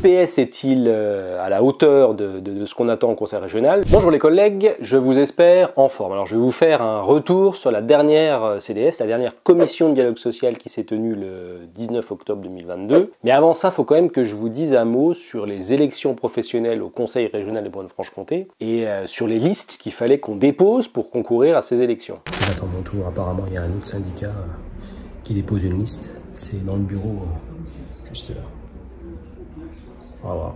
PS est-il à la hauteur de ce qu'on attend au conseil régional? Bonjour les collègues, je vous espère en forme. Alors je vais vous faire un retour sur la dernière CDS, la dernière commission de dialogue social qui s'est tenue le 19 octobre 2022. Mais avant ça, il faut quand même que je vous dise un mot sur les élections professionnelles au conseil régional de Bourgogne-Franche-Comté et sur les listes qu'il fallait qu'on dépose pour concourir à ces élections. J'attends mon tour, apparemment il y a un autre syndicat qui dépose une liste. C'est dans le bureau, juste là. On va voir.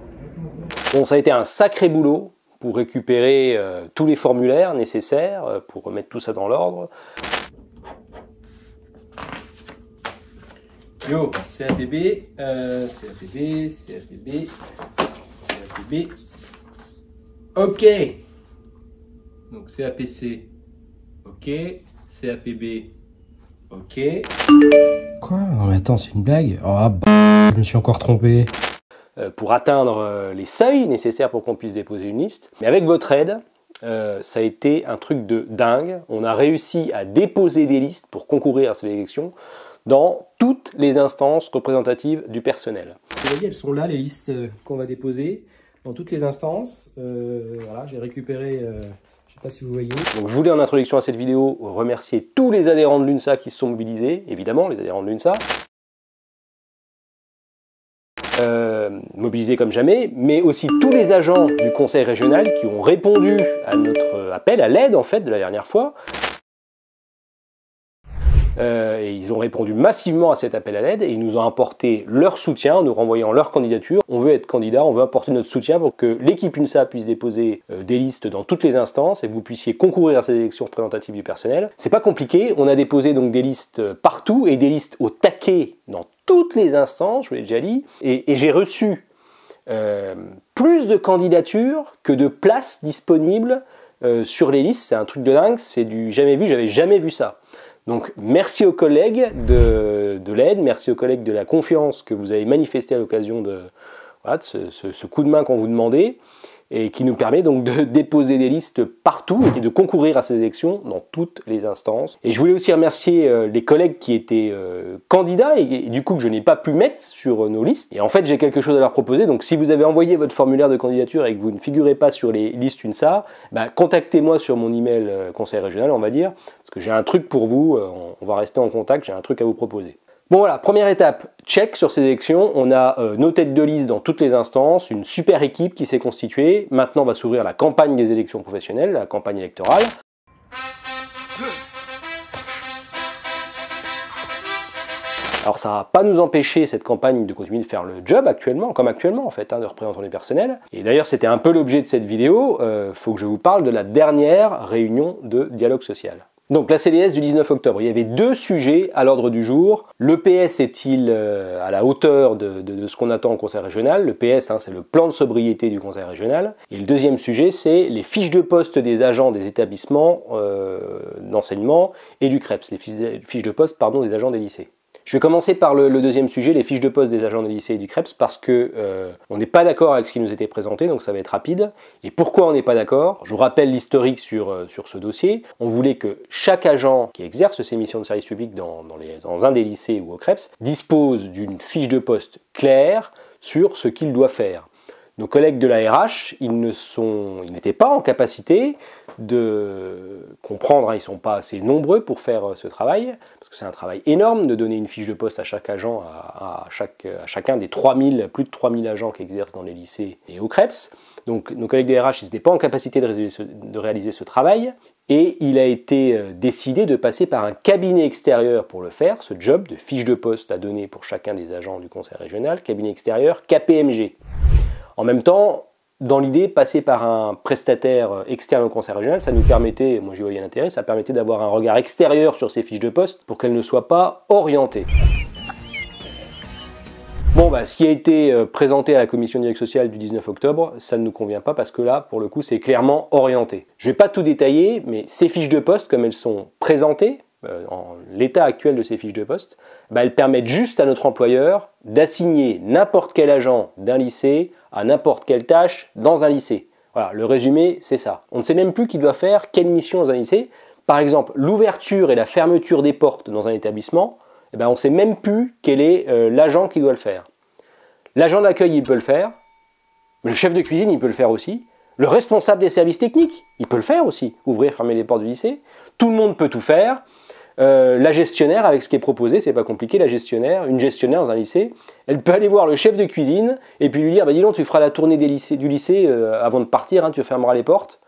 Bon, ça a été un sacré boulot pour récupérer tous les formulaires nécessaires, pour remettre tout ça dans l'ordre. Yo, CAPB, CAPB, CAPB, CAPB. Ok. Donc CAPC, ok. CAPB, ok. Quoi? Non mais attends, c'est une blague? Oh, je me suis encore trompé. Pour atteindre les seuils nécessaires pour qu'on puisse déposer une liste. Mais avec votre aide, ça a été un truc de dingue. On a réussi à déposer des listes pour concourir à ces élections dans toutes les instances représentatives du personnel. Vous voyez, elles sont là, les listes qu'on va déposer dans toutes les instances. Voilà, j'ai récupéré... je ne sais pas si vous voyez. Donc, je voulais en introduction à cette vidéo remercier tous les adhérents de l'UNSA qui se sont mobilisés, évidemment, les adhérents de l'UNSA. Mobilisés comme jamais, mais aussi tous les agents du conseil régional qui ont répondu à notre appel, à l'aide en fait de la dernière fois. Et ils ont répondu massivement à cet appel à l'aide et ils nous ont apporté leur soutien en nous renvoyant leur candidature. On veut être candidat, on veut apporter notre soutien pour que l'équipe UNSA puisse déposer des listes dans toutes les instances et que vous puissiez concourir à ces élections représentatives du personnel. C'est pas compliqué, on a déposé donc des listes partout et des listes au taquet dans toutes les instances, je vous l'ai déjà dit, et j'ai reçu plus de candidatures que de places disponibles sur les listes. C'est un truc de dingue, c'est du jamais vu, j'avais jamais vu ça. Donc merci aux collègues de l'aide, merci aux collègues de la confiance que vous avez manifestée à l'occasion de, voilà, de ce coup de main qu'on vous demandait et qui nous permet donc de déposer des listes partout et de concourir à ces élections dans toutes les instances. Et je voulais aussi remercier les collègues qui étaient candidats et du coup que je n'ai pas pu mettre sur nos listes. Et en fait j'ai quelque chose à leur proposer, donc si vous avez envoyé votre formulaire de candidature et que vous ne figurez pas sur les listes UNSA, bah, contactez-moi sur mon email conseil régional on va dire, parce que j'ai un truc pour vous, on va rester en contact, j'ai un truc à vous proposer. Bon voilà, première étape, check sur ces élections, on a nos têtes de liste dans toutes les instances, une super équipe qui s'est constituée. Maintenant va s'ouvrir la campagne des élections professionnelles, la campagne électorale. Alors ça va pas nous empêcher cette campagne de continuer de faire le job actuellement, comme actuellement en fait, de représenter les personnels. Et d'ailleurs c'était un peu l'objet de cette vidéo, faut que je vous parle de la dernière réunion de dialogue social. Donc la CDS du 19 octobre, il y avait deux sujets à l'ordre du jour. Le PS est-il à la hauteur de ce qu'on attend au conseil régional? Le PS, c'est le plan de sobriété du conseil régional. Et le deuxième sujet, c'est les fiches de poste des agents des établissements d'enseignement et du CREPS, les fiches de poste pardon, des agents des lycées. Je vais commencer par le deuxième sujet, les fiches de poste des agents des lycées et du CREPS, parce que on n'est pas d'accord avec ce qui nous était présenté, donc ça va être rapide. Et pourquoi on n'est pas d'accord? Je vous rappelle l'historique sur ce dossier. On voulait que chaque agent qui exerce ses missions de service public dans un des lycées ou au CREPS dispose d'une fiche de poste claire sur ce qu'il doit faire. Nos collègues de la RH, ils n'étaient pas en capacité de comprendre, ils ne sont pas assez nombreux pour faire ce travail, parce que c'est un travail énorme de donner une fiche de poste à chaque agent, à chacun des plus de 3000 agents qui exercent dans les lycées et au CREPS. Donc nos collègues de RH, ils n'étaient pas en capacité de réaliser ce travail, et il a été décidé de passer par un cabinet extérieur pour le faire, ce job de fiche de poste à donner pour chacun des agents du conseil régional, cabinet extérieur KPMG. En même temps, dans l'idée, passer par un prestataire externe au conseil régional, ça nous permettait, moi j'y voyais l'intérêt, ça permettait d'avoir un regard extérieur sur ces fiches de poste pour qu'elles ne soient pas orientées. Bon, ce qui a été présenté à la commission de dialogue social du 19 octobre, ça ne nous convient pas parce que là, pour le coup, c'est clairement orienté. Je ne vais pas tout détailler, mais ces fiches de poste, comme elles sont présentées, en l'état actuel de ces fiches de poste, elles permettent juste à notre employeur d'assigner n'importe quel agent d'un lycée à n'importe quelle tâche dans un lycée. Voilà, le résumé, c'est ça. On ne sait même plus qui doit faire quelle mission dans un lycée. Par exemple, l'ouverture et la fermeture des portes dans un établissement, on ne sait même plus quel est l'agent qui doit le faire. L'agent d'accueil, il peut le faire. Le chef de cuisine, il peut le faire aussi. Le responsable des services techniques, il peut le faire aussi. Ouvrir, fermer les portes du lycée. Tout le monde peut tout faire. La gestionnaire, avec ce qui est proposé, c'est pas compliqué, une gestionnaire dans un lycée, elle peut aller voir le chef de cuisine et puis lui dire, bah, dis donc, tu feras la tournée du lycée avant de partir, hein, tu fermeras les portes.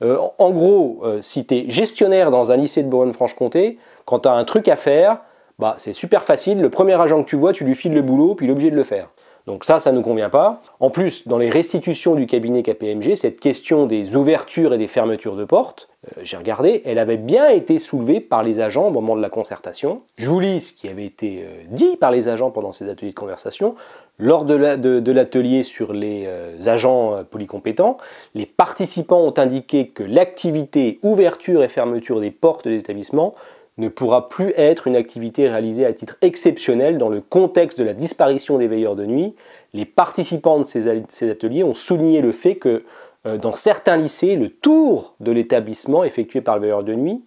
En gros, si tu es gestionnaire dans un lycée de Bourgogne-Franche-Comté, quand tu as un truc à faire, bah, c'est super facile, le premier agent que tu vois, tu lui files le boulot, puis il est obligé de le faire. Donc ça ne nous convient pas. En plus, dans les restitutions du cabinet KPMG, cette question des ouvertures et des fermetures de portes, j'ai regardé, elle avait bien été soulevée par les agents au moment de la concertation. Je vous lis ce qui avait été dit par les agents pendant ces ateliers de conversation. Lors de l'atelier sur les agents polycompétents, les participants ont indiqué que l'activité ouverture et fermeture des portes des établissements ne pourra plus être une activité réalisée à titre exceptionnel dans le contexte de la disparition des veilleurs de nuit. Les participants de ces ateliers ont souligné le fait que dans certains lycées, le tour de l'établissement effectué par le veilleur de nuit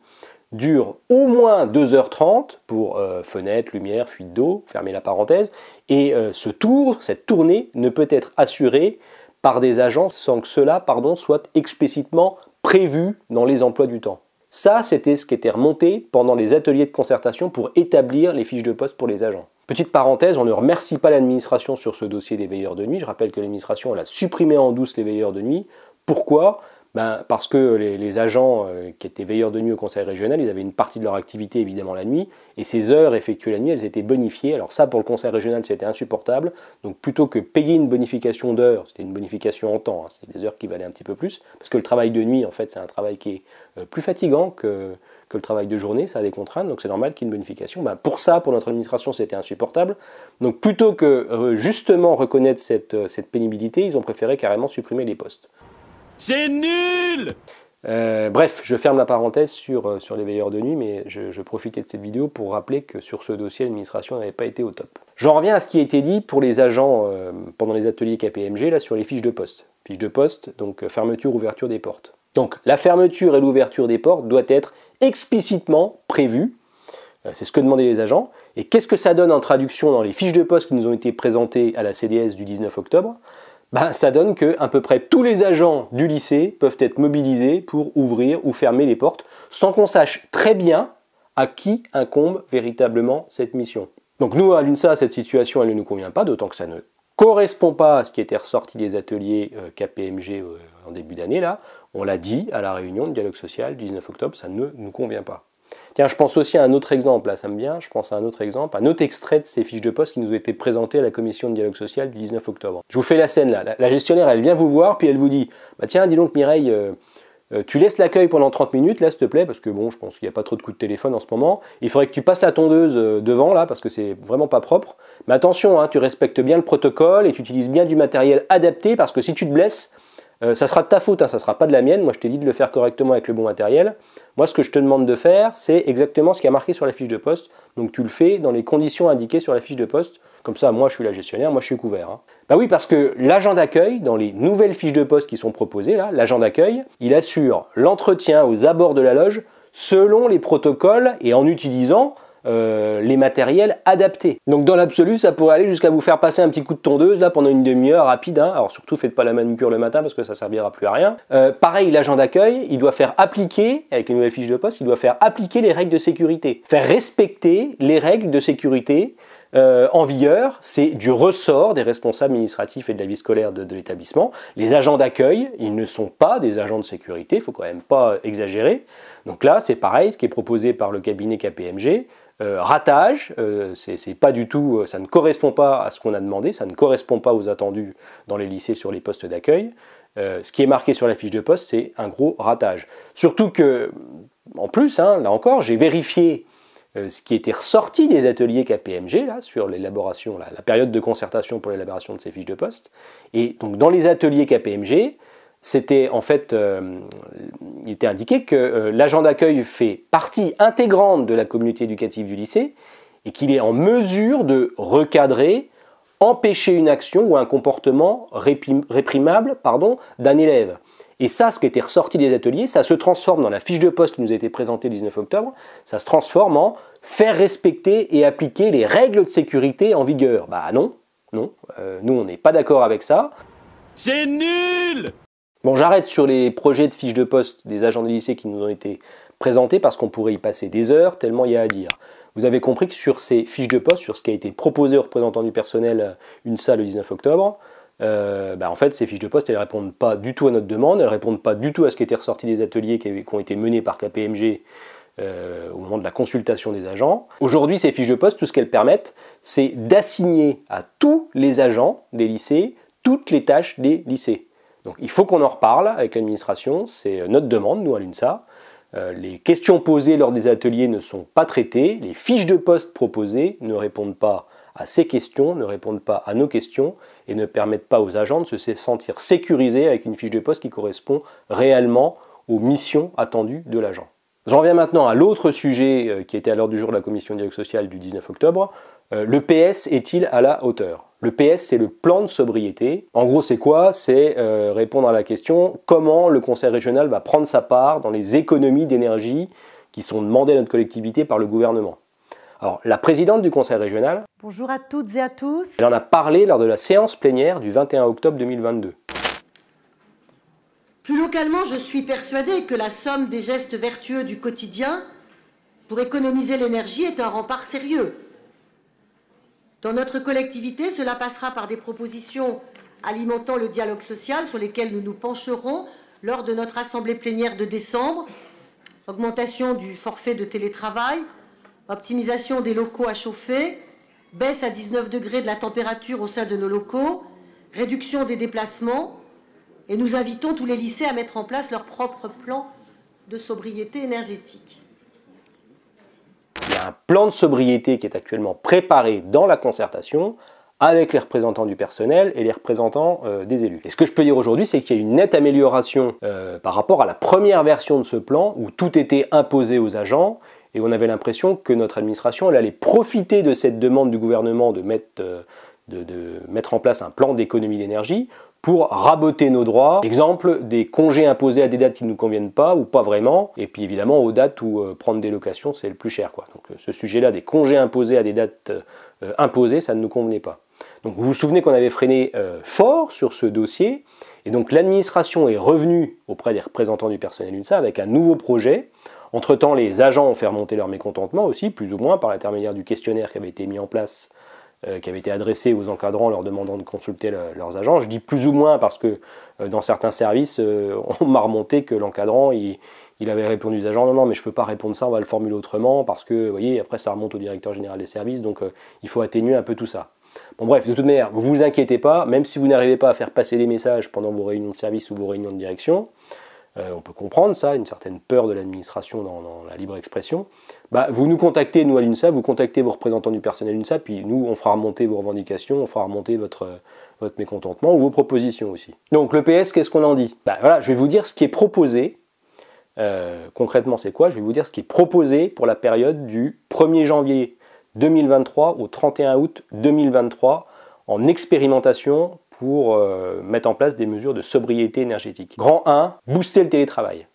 dure au moins 2h30 pour fenêtre, lumière, fuite d'eau, fermez la parenthèse, et cette tournée ne peut être assurée par des agents sans que cela soit explicitement prévu dans les emplois du temps. Ça, c'était ce qui était remonté pendant les ateliers de concertation pour établir les fiches de poste pour les agents. Petite parenthèse, on ne remercie pas l'administration sur ce dossier des veilleurs de nuit. Je rappelle que l'administration a supprimé en douce les veilleurs de nuit. Pourquoi ? Parce que les agents qui étaient veilleurs de nuit au conseil régional, ils avaient une partie de leur activité évidemment la nuit, et ces heures effectuées la nuit, elles étaient bonifiées. Alors ça, pour le conseil régional, c'était insupportable. Donc plutôt que payer une bonification d'heures, c'était une bonification en temps, hein, c'est des heures qui valaient un petit peu plus, parce que le travail de nuit, en fait, c'est un travail qui est plus fatigant que le travail de journée, ça a des contraintes, donc c'est normal qu'il y ait une bonification. Pour ça, pour notre administration, c'était insupportable. Donc plutôt que justement reconnaître cette pénibilité, ils ont préféré carrément supprimer les postes. C'est nul! Bref, je ferme la parenthèse sur les veilleurs de nuit, mais je profitais de cette vidéo pour rappeler que sur ce dossier, l'administration n'avait pas été au top. J'en reviens à ce qui a été dit pour les agents pendant les ateliers KPMG, là, sur les fiches de poste. Fiches de poste, donc fermeture, ouverture des portes. Donc la fermeture et l'ouverture des portes doit être explicitement prévues. C'est ce que demandaient les agents. Et qu'est-ce que ça donne en traduction dans les fiches de poste qui nous ont été présentées à la CDS du 19 octobre ? Ça donne qu'à peu près tous les agents du lycée peuvent être mobilisés pour ouvrir ou fermer les portes, sans qu'on sache très bien à qui incombe véritablement cette mission. Donc nous, à l'UNSA, cette situation, elle ne nous convient pas, d'autant que ça ne correspond pas à ce qui était ressorti des ateliers KPMG en début d'année. Là, on l'a dit à la réunion de dialogue social du 19 octobre, ça ne nous convient pas. Tiens, je pense aussi à un autre exemple, là ça me vient, je pense à un autre exemple, un autre extrait de ces fiches de poste qui nous ont été présentées à la commission de dialogue social du 19 octobre. Je vous fais la scène là, la gestionnaire elle vient vous voir, puis elle vous dit, tiens dis donc Mireille, tu laisses l'accueil pendant 30 minutes là s'il te plaît, parce que bon je pense qu'il n'y a pas trop de coups de téléphone en ce moment, il faudrait que tu passes la tondeuse devant là, parce que c'est vraiment pas propre, mais attention, hein, tu respectes bien le protocole et tu utilises bien du matériel adapté, parce que si tu te blesses, ça sera de ta faute, hein, ça ne sera pas de la mienne. Moi, je t'ai dit de le faire correctement avec le bon matériel. Moi, ce que je te demande de faire, c'est exactement ce qui est marqué sur la fiche de poste. Donc, tu le fais dans les conditions indiquées sur la fiche de poste. Comme ça, moi, je suis la gestionnaire, moi, je suis couvert. Hein. Bah oui, parce que l'agent d'accueil, dans les nouvelles fiches de poste qui sont proposées, là, l'agent d'accueil, il assure l'entretien aux abords de la loge selon les protocoles et en utilisant les matériels adaptés. Donc dans l'absolu, ça pourrait aller jusqu'à vous faire passer un petit coup de tondeuse là pendant une demi-heure rapide. Hein. Alors surtout, faites pas la manucure le matin parce que ça servira plus à rien. Pareil, l'agent d'accueil, il doit faire appliquer, avec les nouvelles fiches de poste, il doit faire appliquer les règles de sécurité. Faire respecter les règles de sécurité en vigueur, c'est du ressort des responsables administratifs et de la vie scolaire de l'établissement. Les agents d'accueil, ils ne sont pas des agents de sécurité, il ne faut quand même pas exagérer. Donc là, c'est pareil, ce qui est proposé par le cabinet KPMG, ratage, c'est pas du tout, ça ne correspond pas à ce qu'on a demandé, ça ne correspond pas aux attendus dans les lycées sur les postes d'accueil. Ce qui est marqué sur la fiche de poste, c'est un gros ratage. Surtout que, en plus, hein, là encore, j'ai vérifié ce qui était ressorti des ateliers KPMG là, sur l'élaboration, la période de concertation pour l'élaboration de ces fiches de poste. Et donc dans les ateliers KPMG, c'était en fait, il était indiqué que l'agent d'accueil fait partie intégrante de la communauté éducative du lycée et qu'il est en mesure de recadrer, empêcher une action ou un comportement réprimable d'un élève. Et ça, ce qui était ressorti des ateliers, ça se transforme dans la fiche de poste qui nous a été présentée le 19 octobre, ça se transforme en faire respecter et appliquer les règles de sécurité en vigueur. Bah non, Non, nous on n'est pas d'accord avec ça. C'est nul! Bon, j'arrête sur les projets de fiches de poste des agents de lycée qui nous ont été présentés parce qu'on pourrait y passer des heures, tellement il y a à dire. Vous avez compris que sur ces fiches de poste, sur ce qui a été proposé aux représentants du personnel UNSA le 19 octobre, en fait, ces fiches de poste, elles ne répondent pas du tout à notre demande, elles ne répondent pas du tout à ce qui était ressorti des ateliers qui ont été menés par KPMG au moment de la consultation des agents. Aujourd'hui, ces fiches de poste, tout ce qu'elles permettent, c'est d'assigner à tous les agents des lycées toutes les tâches des lycées. Donc il faut qu'on en reparle avec l'administration, c'est notre demande, nous à l'UNSA. Les questions posées lors des ateliers ne sont pas traitées, les fiches de poste proposées ne répondent pas à ces questions, ne répondent pas à nos questions et ne permettent pas aux agents de se sentir sécurisés avec une fiche de poste qui correspond réellement aux missions attendues de l'agent. J'en viens maintenant à l'autre sujet qui était à l'ordre du jour de la commission dialogue social du 19 octobre. Le PS est-il à la hauteur? Le PS, c'est le plan de sobriété. En gros, c'est quoi? C'est répondre à la question comment le conseil régional va prendre sa part dans les économies d'énergie qui sont demandées à notre collectivité par le gouvernement. Alors, la présidente du conseil régional, bonjour à toutes et à tous. Elle en a parlé lors de la séance plénière du 21 octobre 2022. Plus localement, je suis persuadée que la somme des gestes vertueux du quotidien pour économiser l'énergie est un rempart sérieux. Dans notre collectivité, cela passera par des propositions alimentant le dialogue social sur lesquelles nous nous pencherons lors de notre assemblée plénière de décembre. Augmentation du forfait de télétravail, optimisation des locaux à chauffer, baisse à 19 degrés de la température au sein de nos locaux, réduction des déplacements, et nous invitons tous les lycées à mettre en place leur propre plan de sobriété énergétique. Il y a un plan de sobriété qui est actuellement préparé dans la concertation avec les représentants du personnel et les représentants des élus. Et ce que je peux dire aujourd'hui, c'est qu'il y a une nette amélioration par rapport à la première version de ce plan où tout était imposé aux agents et on avait l'impression que notre administration elle allait profiter de cette demande du gouvernement de mettre en place un plan d'économie d'énergie pour raboter nos droits. Exemple, des congés imposés à des dates qui ne nous conviennent pas ou pas vraiment, et puis évidemment aux dates où prendre des locations c'est le plus cher, quoi. Donc ce sujet-là, des congés imposés à des dates imposées, ça ne nous convenait pas. Donc vous vous souvenez qu'on avait freiné fort sur ce dossier, et donc l'administration est revenue auprès des représentants du personnel UNSA avec un nouveau projet. Entre-temps, les agents ont fait remonter leur mécontentement aussi, plus ou moins, par l'intermédiaire du questionnaire qui avait été mis en place, qui avait été adressé aux encadrants leur demandant de consulter leurs agents. Je dis plus ou moins parce que dans certains services, on m'a remonté que l'encadrant, il avait répondu aux agents « Non, mais je ne peux pas répondre ça, on va le formuler autrement, parce que, vous voyez, après ça remonte au directeur général des services, donc il faut atténuer un peu tout ça. » Bon bref, de toute manière, vous ne vous inquiétez pas, même si vous n'arrivez pas à faire passer les messages pendant vos réunions de service ou vos réunions de direction, on peut comprendre ça, une certaine peur de l'administration dans la libre expression, vous nous contactez, nous à l'UNSA, vous contactez vos représentants du personnel UNSA, puis nous, on fera remonter vos revendications, on fera remonter votre mécontentement ou vos propositions aussi. Donc le PS, qu'est-ce qu'on en dit? Voilà, je vais vous dire ce qui est proposé. Concrètement, c'est quoi? Je vais vous dire ce qui est proposé pour la période du 1er janvier 2023 au 31 août 2023 en expérimentation pour mettre en place des mesures de sobriété énergétique. Grand 1, booster le télétravail.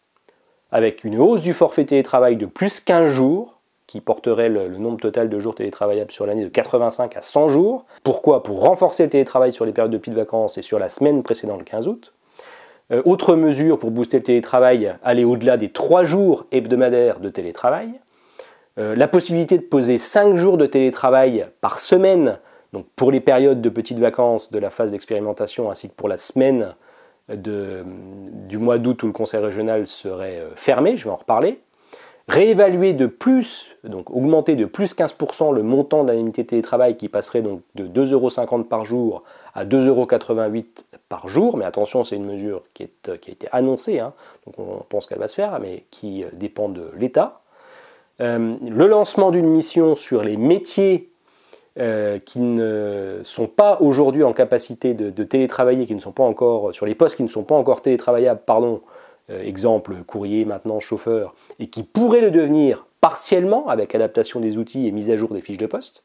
Avec une hausse du forfait télétravail de plus 15 jours, qui porterait le nombre total de jours télétravaillables sur l'année de 85 à 100 jours. Pourquoi? Pour renforcer le télétravail sur les périodes de pic de vacances et sur la semaine précédant le 15 août. Autre mesure pour booster le télétravail, aller au-delà des 3 jours hebdomadaires de télétravail. La possibilité de poser 5 jours de télétravail par semaine, donc pour les périodes de petites vacances de la phase d'expérimentation ainsi que pour la semaine du mois d'août où le conseil régional serait fermé, je vais en reparler. Réévaluer de plus, donc augmenter de plus 15% le montant de l'indemnité de télétravail qui passerait donc de 2,50 € par jour à 2,88 € par jour, mais attention, c'est une mesure qui a été annoncée, hein, donc on pense qu'elle va se faire, mais qui dépend de l'État. Le lancement d'une mission sur les métiers qui ne sont pas aujourd'hui en capacité de télétravailler, qui ne sont pas encore, sur les postes qui ne sont pas encore télétravaillables, pardon, exemple courrier, maintenant chauffeur, et qui pourraient le devenir partiellement avec adaptation des outils et mise à jour des fiches de poste.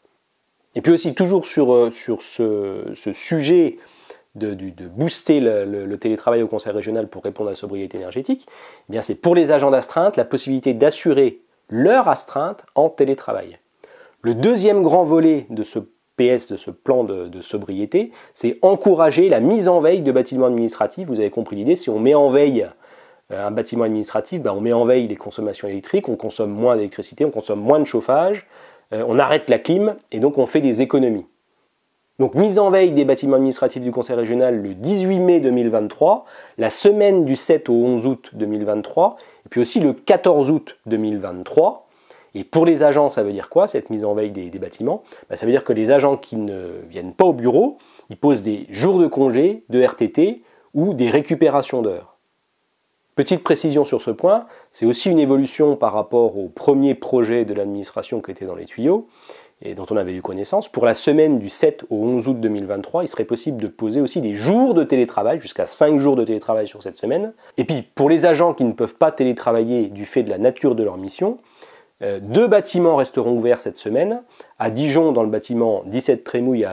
Et puis aussi toujours sur ce sujet de booster le télétravail au conseil régional pour répondre à la sobriété énergétique, eh bien c'est pour les agents d'astreinte la possibilité d'assurer leur astreinte en télétravail. Le deuxième grand volet de ce PS, de ce plan de sobriété, c'est encourager la mise en veille de bâtiments administratifs. Vous avez compris l'idée, si on met en veille un bâtiment administratif, on met en veille les consommations électriques, on consomme moins d'électricité, on consomme moins de chauffage, on arrête la clim et donc on fait des économies. Donc mise en veille des bâtiments administratifs du Conseil régional le 18 mai 2023, la semaine du 7 au 11 août 2023, et puis aussi le 14 août 2023. Et pour les agents, ça veut dire quoi, cette mise en veille des bâtiments? Ça veut dire que les agents qui ne viennent pas au bureau, ils posent des jours de congé, de RTT ou des récupérations d'heures. Petite précision sur ce point, c'est aussi une évolution par rapport au premier projet de l'administration qui était dans les tuyaux, et dont on avait eu connaissance. Pour la semaine du 7 au 11 août 2023, il serait possible de poser aussi des jours de télétravail, jusqu'à 5 jours de télétravail sur cette semaine. Et puis, pour les agents qui ne peuvent pas télétravailler du fait de la nature de leur mission, 2 bâtiments resteront ouverts cette semaine. À Dijon, dans le bâtiment 17 Trémouille,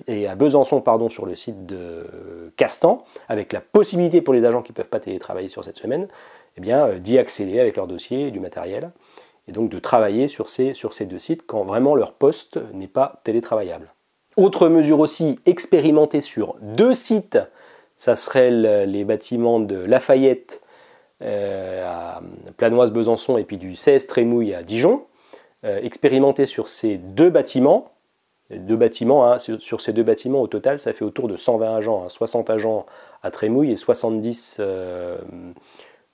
et à Besançon, sur le site de Castan, avec la possibilité pour les agents qui ne peuvent pas télétravailler sur cette semaine, d'y accéder avec leur dossier et du matériel, et donc de travailler sur ces 2 sites quand vraiment leur poste n'est pas télétravaillable. Autre mesure aussi expérimentée sur 2 sites, ça serait les bâtiments de Lafayette à Planoise-Besançon et puis du 16 Trémouille à Dijon, expérimenté sur ces 2 bâtiments. Sur ces 2 bâtiments, au total, ça fait autour de 120 agents, 60 agents à Trémouille et 70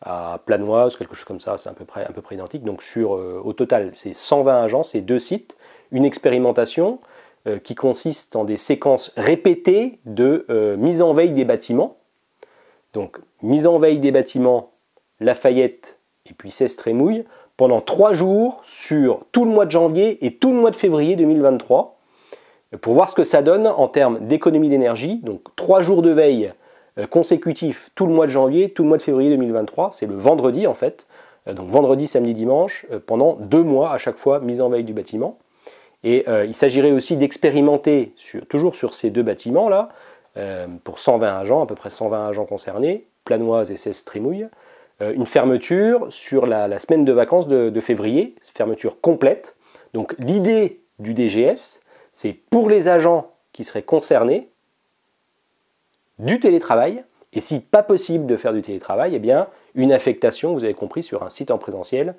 à Planoise, quelque chose comme ça, c'est à peu près identique. Donc au total, c'est 120 agents, c'est 2 sites, une expérimentation qui consiste en des séquences répétées de mise en veille des bâtiments. Donc, mise en veille des bâtiments Lafayette et puis 16 Trémouille pendant 3 jours sur tout le mois de janvier et tout le mois de février 2023 pour voir ce que ça donne en termes d'économie d'énergie. Donc 3 jours de veille consécutifs tout le mois de janvier, tout le mois de février 2023, c'est le vendredi en fait, donc vendredi, samedi, dimanche, pendant 2 mois à chaque fois mise en veille du bâtiment. Et il s'agirait aussi d'expérimenter, toujours sur ces 2 bâtiments là, pour 120 agents, à peu près 120 agents concernés, Planoise et 16 Trémouille, une fermeture sur la semaine de vacances de février, fermeture complète. Donc l'idée du DGS, c'est pour les agents qui seraient concernés, du télétravail, et si pas possible de faire du télétravail, une affectation, vous avez compris, sur un site en présentiel.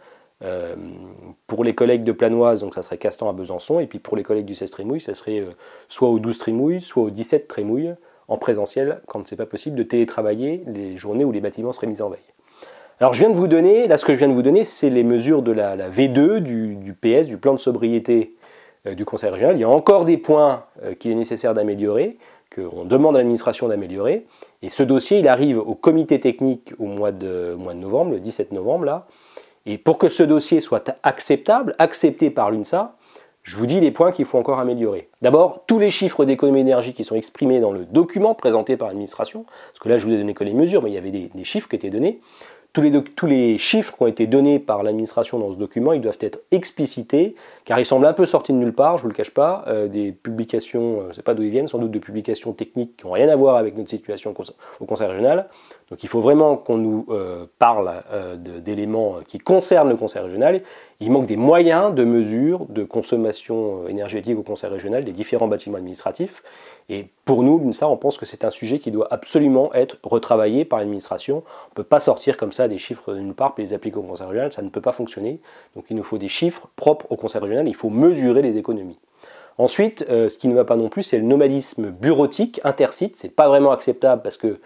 Pour les collègues de Planoise, donc ça serait Castan à Besançon, et puis pour les collègues du 16 Trémouille, ça serait soit au 12 Trémouille, soit au 17 Trémouille, en présentiel, quand c'est pas possible de télétravailler les journées où les bâtiments seraient mis en veille. Alors je viens de vous donner, ce que je viens de vous donner, c'est les mesures de la V2 du PS, du plan de sobriété du Conseil régional. Il y a encore des points qu'il est nécessaire d'améliorer, qu'on demande à l'administration d'améliorer. Et ce dossier, il arrive au comité technique au mois de novembre, le 17 novembre, là. Et pour que ce dossier soit acceptable, accepté par l'UNSA, je vous dis les points qu'il faut encore améliorer. D'abord, tous les chiffres d'économie d'énergie qui sont exprimés dans le document présenté par l'administration, parce que là je vous ai donné que les mesures, mais il y avait des chiffres qui étaient donnés. Tous les chiffres qui ont été donnés par l'administration dans ce document, ils doivent être explicités, car ils semblent un peu sortis de nulle part, je ne vous le cache pas, des publications, je ne sais pas d'où ils viennent, sans doute de publications techniques qui n'ont rien à voir avec notre situation au Conseil régional. Donc il faut vraiment qu'on nous parle d'éléments qui concernent le Conseil régional. Il manque des moyens de mesure de consommation énergétique au Conseil régional des différents bâtiments administratifs. Et pour nous, l'UNSA, on pense que c'est un sujet qui doit absolument être retravaillé par l'administration. On ne peut pas sortir comme ça des chiffres de nulle part et les appliquer au Conseil régional, ça ne peut pas fonctionner. Donc il nous faut des chiffres propres au Conseil régional, il faut mesurer les économies. Ensuite, ce qui ne va pas non plus, c'est le nomadisme bureautique intersites. C'est pas vraiment acceptable parce que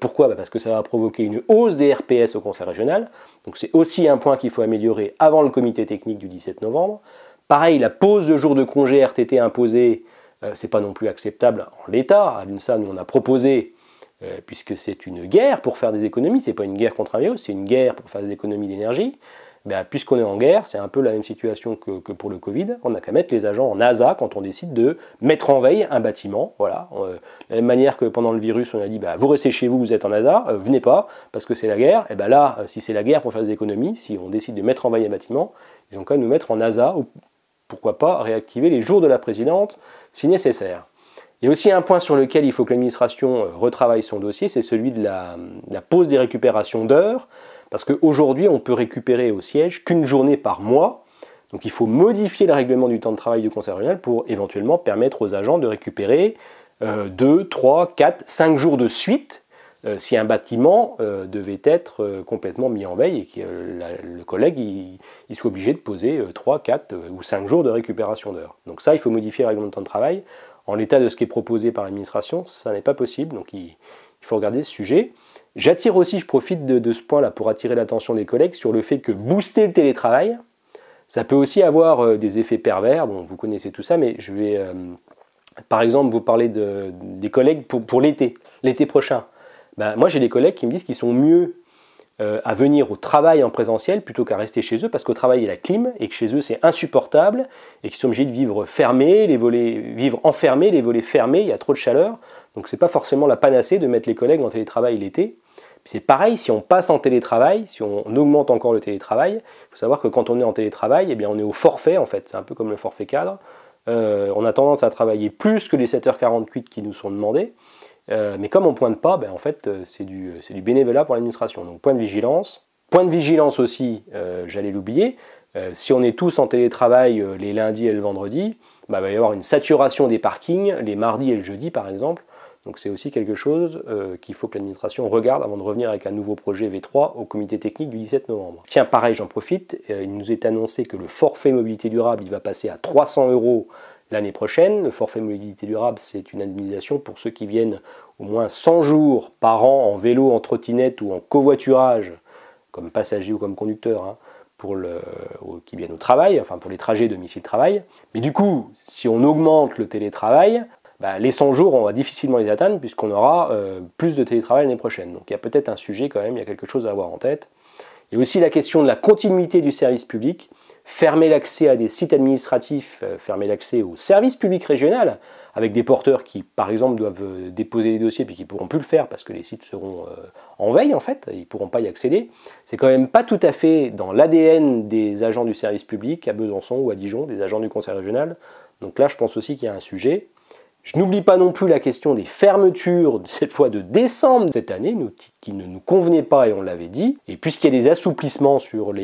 pourquoi ? Parce que ça va provoquer une hausse des RPS au Conseil régional. Donc c'est aussi un point qu'il faut améliorer avant le comité technique du 17 novembre. Pareil, la pause de jours de congé RTT imposée, c'est pas non plus acceptable en l'état. À l'UNSA, nous on a proposé, puisque c'est une guerre pour faire des économies, c'est pas une guerre contre un virus, c'est une guerre pour faire des économies d'énergie. Puisqu'on est en guerre, c'est un peu la même situation que pour le Covid, on n'a qu'à mettre les agents en ASA quand on décide de mettre en veille un bâtiment. Voilà. De la même manière que pendant le virus, on a dit vous restez chez vous, vous êtes en ASA, venez pas parce que c'est la guerre. Et là, si c'est la guerre pour faire des économies, si on décide de mettre en veille un bâtiment, ils ont qu'à nous mettre en ASA ou pourquoi pas réactiver les jours de la présidente si nécessaire. Il y a aussi un point sur lequel il faut que l'administration retravaille son dossier, c'est celui de la pause des récupérations d'heures. Parce qu'aujourd'hui, on peut récupérer au siège qu'une journée par mois. Donc il faut modifier le règlement du temps de travail du conseil régional pour éventuellement permettre aux agents de récupérer 2, 3, 4, 5 jours de suite si un bâtiment devait être complètement mis en veille et que le collègue il soit obligé de poser 3, 4 ou 5 jours de récupération d'heures. Donc ça, il faut modifier le règlement de temps de travail. En l'état de ce qui est proposé par l'administration, ça n'est pas possible, donc il faut regarder ce sujet. J'attire aussi, je profite de ce point-là pour attirer l'attention des collègues sur le fait que booster le télétravail, ça peut aussi avoir des effets pervers. Bon, vous connaissez tout ça, mais je vais par exemple vous parler des collègues pour l'été prochain. Ben, moi j'ai des collègues qui me disent qu'ils sont mieux à venir au travail en présentiel plutôt qu'à rester chez eux parce qu'au travail il y a la clim et que chez eux c'est insupportable et qu'ils sont obligés de vivre fermés, vivre enfermés, les volets fermés, il y a trop de chaleur. Donc c'est pas forcément la panacée de mettre les collègues en télétravail l'été. C'est pareil, si on passe en télétravail, si on augmente encore le télétravail, il faut savoir que quand on est en télétravail, eh bien on est au forfait en fait, c'est un peu comme le forfait cadre. On a tendance à travailler plus que les 7h48 qui nous sont demandés. Mais comme on ne pointe pas, ben en fait, c'est du bénévolat pour l'administration. Donc point de vigilance. Point de vigilance aussi, j'allais l'oublier, si on est tous en télétravail les lundis et le vendredi, ben, il va y avoir une saturation des parkings les mardis et le jeudi par exemple. Donc c'est aussi quelque chose qu'il faut que l'administration regarde avant de revenir avec un nouveau projet V3 au comité technique du 17 novembre. Tiens, pareil, j'en profite, il nous est annoncé que le forfait mobilité durable, il va passer à 300 € l'année prochaine. Le forfait mobilité durable, c'est une indemnisation pour ceux qui viennent au moins 100 jours par an en vélo, en trottinette ou en covoiturage, comme passager ou comme conducteur, hein, qui viennent au travail, enfin pour les trajets domicile-travail. Mais du coup, si on augmente le télétravail, bah, les 100 jours, on va difficilement les atteindre puisqu'on aura plus de télétravail l'année prochaine. Donc il y a peut-être un sujet quand même, il y a quelque chose à avoir en tête. Il y a aussi la question de la continuité du service public. Fermer l'accès à des sites administratifs, fermer l'accès au service public régional, avec des porteurs qui, par exemple, doivent déposer des dossiers puis qui ne pourront plus le faire parce que les sites seront en veille, en fait, ils ne pourront pas y accéder. C'est quand même pas tout à fait dans l'ADN des agents du service public à Besançon ou à Dijon, des agents du conseil régional. Donc là, je pense aussi qu'il y a un sujet. Je n'oublie pas non plus la question des fermetures, cette fois de décembre de cette année, qui ne nous convenaient pas et on l'avait dit. Et puisqu'il y a des assouplissements sur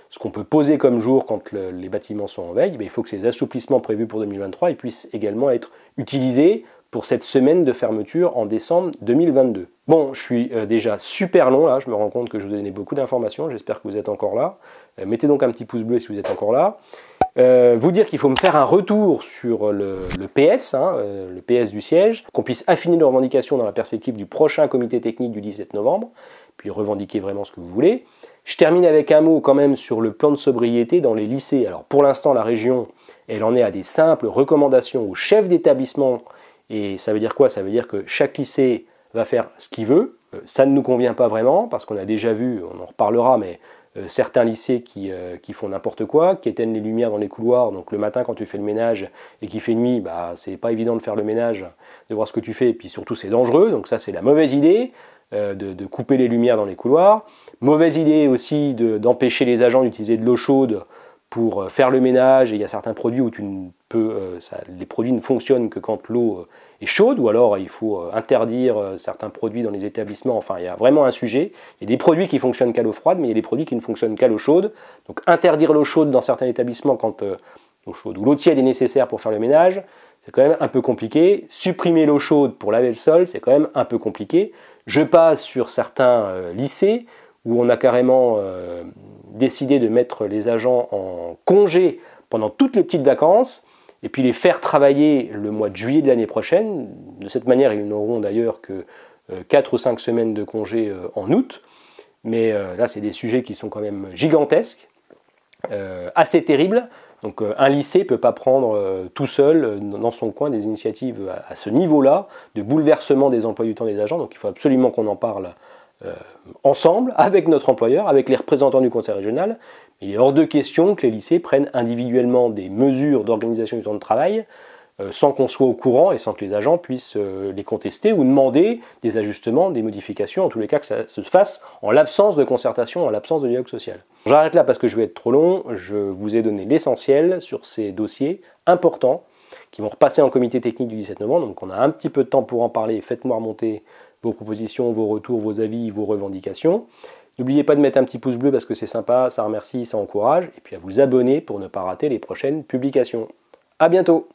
ce qu'on peut poser comme jour quand les bâtiments sont en veille, il faut que ces assouplissements prévus pour 2023 puissent également être utilisés pour cette semaine de fermeture en décembre 2022. Bon, je suis déjà super long là, je me rends compte que je vous ai donné beaucoup d'informations, j'espère que vous êtes encore là. Mettez donc un petit pouce bleu si vous êtes encore là. Vous dire qu'il faut me faire un retour sur le PS, le PS du siège, qu'on puisse affiner nos revendications dans la perspective du prochain comité technique du 17 novembre, puis revendiquer vraiment ce que vous voulez. Je termine avec un mot quand même sur le plan de sobriété dans les lycées. Alors pour l'instant, la région, elle en est à des simples recommandations aux chefs d'établissement. Et ça veut dire quoi? Ça veut dire que chaque lycée va faire ce qu'il veut. Ça ne nous convient pas vraiment, parce qu'on a déjà vu, on en reparlera, mais certains lycées qui font n'importe quoi, qui éteignent les lumières dans les couloirs. Donc le matin, quand tu fais le ménage et qu'il fait nuit, bah, c'est pas évident de faire le ménage, de voir ce que tu fais, et puis surtout c'est dangereux. Donc ça, c'est la mauvaise idée de couper les lumières dans les couloirs. Mauvaise idée aussi d'empêcher les agents d'utiliser de l'eau chaude pour faire le ménage. Et il y a certains produits où les produits ne fonctionnent que quand l'eau est chaude, ou alors il faut interdire certains produits dans les établissements. Enfin, il y a vraiment un sujet. Il y a des produits qui fonctionnent qu'à l'eau froide, mais il y a des produits qui ne fonctionnent qu'à l'eau chaude. Donc interdire l'eau chaude dans certains établissements quand l'eau chaude ou l'eau tiède est nécessaire pour faire le ménage, c'est quand même un peu compliqué. Supprimer l'eau chaude pour laver le sol, c'est quand même un peu compliqué. Je passe sur certains lycées où on a carrément décidé de mettre les agents en congé pendant toutes les petites vacances, et puis les faire travailler le mois de juillet de l'année prochaine. De cette manière, ils n'auront d'ailleurs que 4 ou 5 semaines de congé en août. Mais là, c'est des sujets qui sont quand même gigantesques, assez terribles. Donc un lycée ne peut pas prendre tout seul dans son coin des initiatives à ce niveau-là, de bouleversement des emplois du temps des agents. Donc il faut absolument qu'on en parle ensemble, avec notre employeur, avec les représentants du conseil régional. Il est hors de question que les lycées prennent individuellement des mesures d'organisation du temps de travail sans qu'on soit au courant et sans que les agents puissent les contester ou demander des ajustements, des modifications, en tous les cas que ça se fasse en l'absence de concertation, en l'absence de dialogue social. J'arrête là parce que je vais être trop long, je vous ai donné l'essentiel sur ces dossiers importants qui vont repasser en comité technique du 17 novembre, donc on a un petit peu de temps pour en parler. Faites-moi remonter vos propositions, vos retours, vos avis, vos revendications. N'oubliez pas de mettre un petit pouce bleu parce que c'est sympa, ça remercie, ça encourage, et puis à vous abonner pour ne pas rater les prochaines publications. À bientôt!